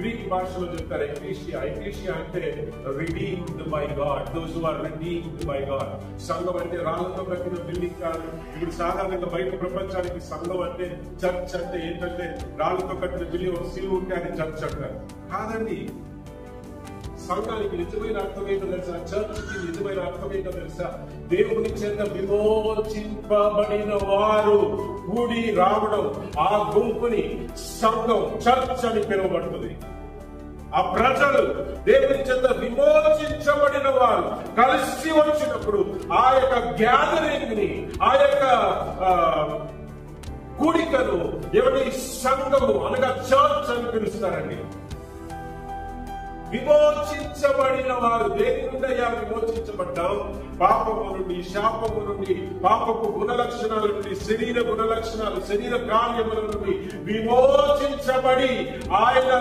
Greek భాషలో చెప్తారు ఎక్లీషియా. ఎక్లీషియా అంటే redeemed by God, those who are redeemed by God. సంఘం అంటే రాళ్లతో కట్టిన బిల్డింగ్ కాదు. ఇప్పుడు సాధారణంగా బయట ప్రపంచానికి సంఘం అంటే, చర్చ్ అంటే ఏంటంటే రాళ్లతో కట్టిన బిల్డింగ్, ఒక సిలువ ఉంటే అది చర్చ్ అంటారు. కాదండి, సంఘానికి నిజమైన అర్థం ఏంటో తెలుసా? చర్చ్కి నిజమైన అర్థం ఏంటో తెలుసా? దేవుని చేత విమోచింపబడిన వారు కూడి రావడం. ఆ గుంపుని సంఘం, చర్చ్ అని పిలువబడుతుంది. ఆ ప్రజలు దేవుని చేత విమోచించబడిన వారు కలిసి వచ్చినప్పుడు ఆ యొక్క గ్యాదరింగ్ ని, ఆ యొక్క కూడికను ఎవరి సంఘము అనగా చర్చ్ అని పిలుస్తారండి. విమోచించబడిన వారు దేని నుండి అయ్యా విమోచించబడ్డాం? పాపము నుండి, శాపము నుండి, పాపపు గుణలక్షణాల నుండి, శరీర గుణలక్షణాలు, శరీర కార్యముల నుండి విమోచించబడి ఆయన